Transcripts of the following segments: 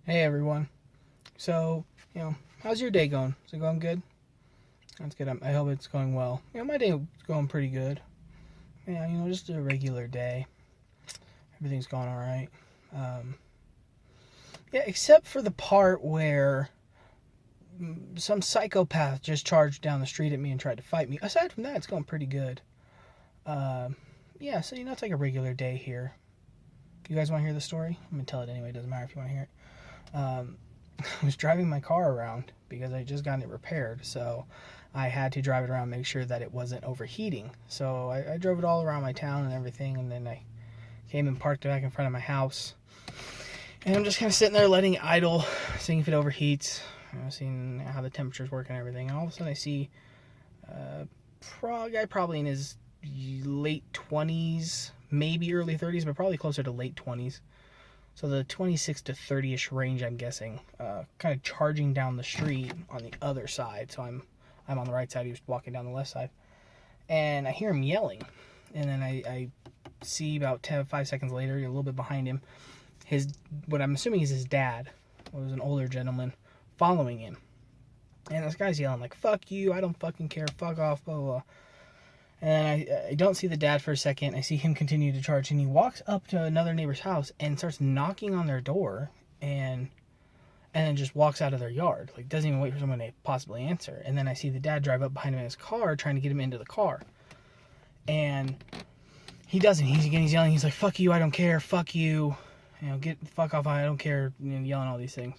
Hey everyone. So, how's your day going? Is it going good? That's good. I hope it's going well. My day's going pretty good. Yeah, just a regular day. Everything's going all right. Um, yeah, except for the part where some psychopath just charged down the street at me and tried to fight me. Aside from that, it's going pretty good. Yeah, so it's like a regular day here. You guys want to hear the story? I'm gonna tell it anyway. It doesn't matter if you want to hear it. I was driving my car around because I just gotten it repaired, so I had to drive it around, make sure that it wasn't overheating. So I drove it all around my town and everything, and then I came and parked it back in front of my house. And I'm just kind of sitting there letting it idle, seeing if it overheats, seeing how the temperature's working and everything. And all of a sudden I see a guy probably in his late 20s, maybe early 30s, but probably closer to late 20s. So the 26 to 30ish range, I'm guessing, kind of charging down the street on the other side. So I'm on the right side. He was walking down the left side, and I hear him yelling. And then I see about 5 seconds later, a little bit behind him, what I'm assuming is his dad, was an older gentleman, following him. And this guy's yelling like, "Fuck you! I don't fucking care! Fuck off!" Blah blah blah. And I don't see the dad for a second. I see him continue to charge, and he walks up to another neighbor's house and starts knocking on their door, and then just walks out of their yard. Like, doesn't even wait for someone to possibly answer. And then I see the dad drive up behind him in his car, trying to get him into the car. And he doesn't. He's yelling. He's like, "Fuck you! I don't care! Fuck you! Get the fuck off! I don't care!" Yelling all these things.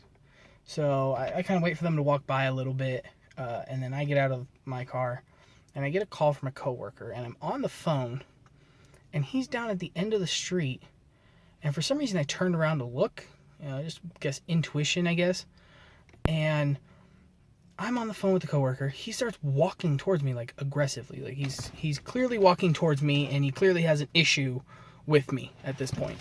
So I kind of wait for them to walk by a little bit, and then I get out of my car. And I get a call from a coworker, and I'm on the phone, and he's down at the end of the street. And for some reason, I turned around to look. Just guess intuition, I guess. And I'm on the phone with the coworker. He starts walking towards me like aggressively. Like he's clearly walking towards me, and he clearly has an issue with me at this point.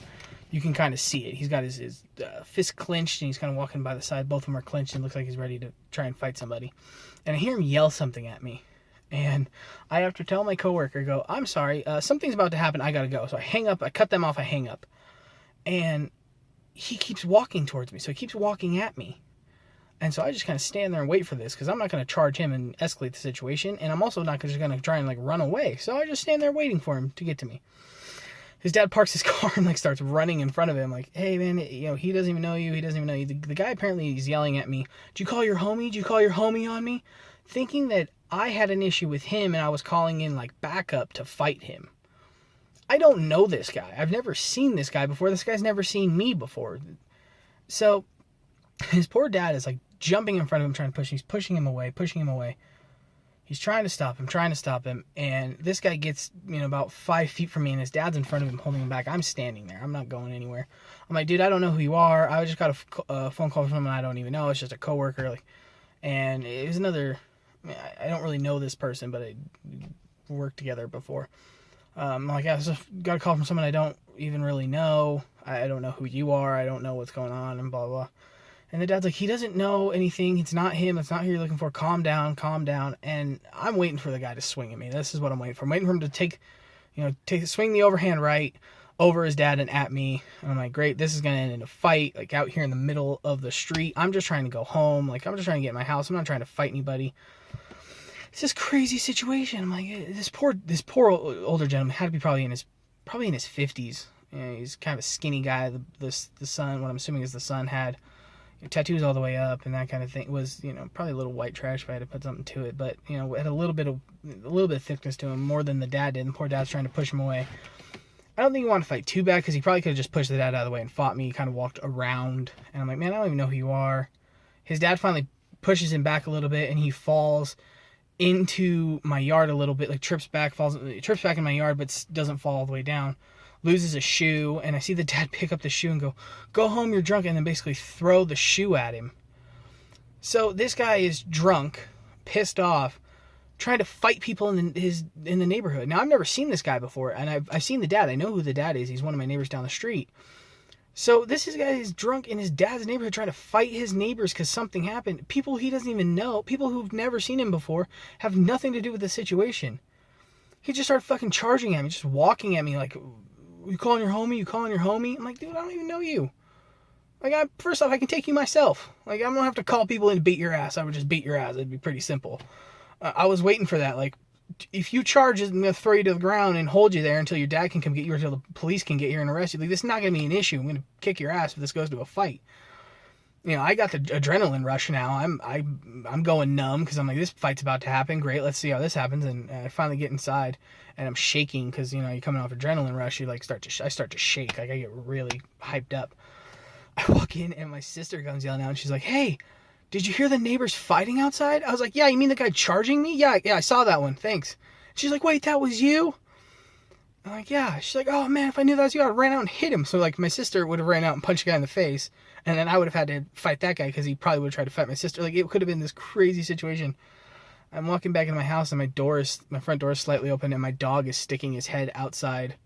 You can kind of see it. He's got his fist clenched, and he's kind of walking by the side. Both of them are clenched, and looks like he's ready to try and fight somebody. And I hear him yell something at me. And I have to tell my coworker, "I'm sorry, something's about to happen, I gotta go." So I hang up, I cut them off, I hang up. And he keeps walking towards me, so he keeps walking at me. And so I just kind of stand there and wait for this, because I'm not going to charge him and escalate the situation, and I'm also not just going to try and run away. So I just stand there waiting for him to get to me. His dad parks his car and starts running in front of him, like, "Hey man, he doesn't even know you, he doesn't even know you." The guy apparently is yelling at me, "Did you call your homie? Did you call your homie on me?" Thinking that I had an issue with him and I was calling in backup to fight him. I don't know this guy. I've never seen this guy before. This guy's never seen me before. So his poor dad is jumping in front of him, trying to push him. He's pushing him away, pushing him away. He's trying to stop him. And this guy gets, about 5 feet from me, and his dad's in front of him holding him back. I'm standing there. I'm not going anywhere. I'm like, "Dude, I don't know who you are. I just got a phone call from someone I don't even know. It's just a coworker." And it was another... I don't really know this person, but I worked together before. I just got a call from someone I don't even really know. I don't know who you are. I don't know what's going on, and blah, blah. And the dad's like, "He doesn't know anything. It's not him. It's not who you're looking for. Calm down, calm down." And I'm waiting for the guy to swing at me. This is what I'm waiting for. I'm waiting for him to swing the overhand right over his dad and at me. And I'm like, great, this is going to end in a fight, out here in the middle of the street. I'm just trying to go home. I'm just trying to get in my house. I'm not trying to fight anybody. It's this crazy situation. I'm like, this poor older gentleman had to be probably in his 50s. He's kind of a skinny guy. The son, what I'm assuming is the son, had tattoos all the way up and that kind of thing. Was probably a little white trash if I had to put something to it, but had a little bit of thickness to him, more than the dad did. And the poor dad's trying to push him away. I don't think he wanted to fight too bad, because he probably could have just pushed the dad out of the way and fought me. He kind of walked around, and I'm like, "Man, I don't even know who you are." His dad finally pushes him back a little bit, and he falls into my yard a little bit, trips back in my yard, but doesn't fall all the way down. Loses a shoe, and I see the dad pick up the shoe and go home, you're drunk," and then basically throw the shoe at him. So this guy is drunk, pissed off, trying to fight people in the neighborhood. Now, I've never seen this guy before, and I've seen the dad. I know who the dad is. He's one of my neighbors down the street. So this guy is drunk in his dad's neighborhood, trying to fight his neighbors because something happened. People he doesn't even know, people who've never seen him before, have nothing to do with the situation. He just started fucking charging at me, just walking at me like, "You calling your homie? You calling your homie?" I'm like, "Dude, I don't even know you. Like, first off, I can take you myself. Like, I don't have to call people in to beat your ass. I would just beat your ass. It'd be pretty simple. I was waiting for that. Like, if you charge it, I'm going to throw you to the ground and hold you there until your dad can come get you or until the police can get you and arrest you. Like, this is not going to be an issue. I'm going to kick your ass if this goes to a fight. You know, I got the adrenaline rush now. I'm going numb because I'm like, this fight's about to happen. Great, let's see how this happens. And I finally get inside, and I'm shaking because, you know, you're coming off adrenaline rush. You like I start to shake. Like, I get really hyped up. I walk in, and my sister comes yelling out, and she's like, "Hey, did you hear the neighbors fighting outside?" I was like, "Yeah, you mean the guy charging me? Yeah, I saw that one. Thanks." She's like, "Wait, that was you?" I'm like, "Yeah." She's like, "Oh man, if I knew that was you, I would have ran out and hit him." So like, my sister would have ran out and punched the guy in the face, and then I would have had to fight that guy because he probably would have tried to fight my sister. Like, it could have been this crazy situation. I'm walking back into my house, and my front door is slightly open, and my dog is sticking his head outside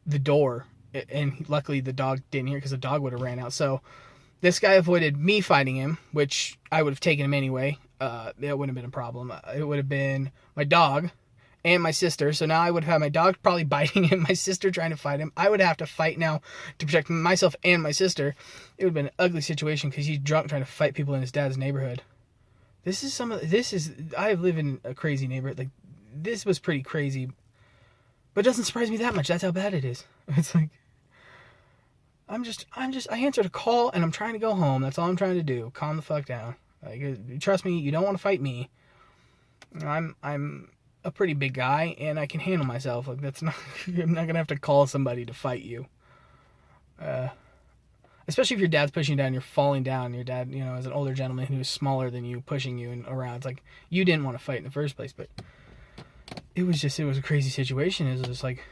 the door. And luckily the dog didn't hear because the dog would have ran out. So this guy avoided me fighting him, which I would have taken him anyway. That wouldn't have been a problem. It would have been my dog and my sister. So now I would have had my dog probably biting him, my sister trying to fight him. I would have to fight now to protect myself and my sister. It would have been an ugly situation because he's drunk trying to fight people in his dad's neighborhood. I live in a crazy neighborhood. Like, this was pretty crazy, but it doesn't surprise me that much. That's how bad it is. It's like, I answered a call and I'm trying to go home. That's all I'm trying to do. Calm the fuck down. Like, trust me, you don't want to fight me. I'm a pretty big guy and I can handle myself. Like, I'm not gonna have to call somebody to fight you. Especially if your dad's pushing you down, you're falling down. Your dad, you know, is an older gentleman who's smaller than you, pushing you and around. It's like, you didn't want to fight in the first place, but it was a crazy situation. It was just like,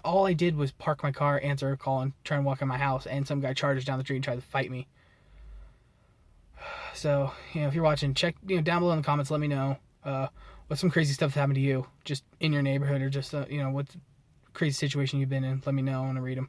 all I did was park my car, answer a call, and try and walk in my house, and some guy charges down the street and tried to fight me. So, you know, if you're watching, check, you know, down below in the comments, let me know what's some crazy stuff that happened to you, just in your neighborhood, or just, you know, what crazy situation you've been in. Let me know. I want to read them.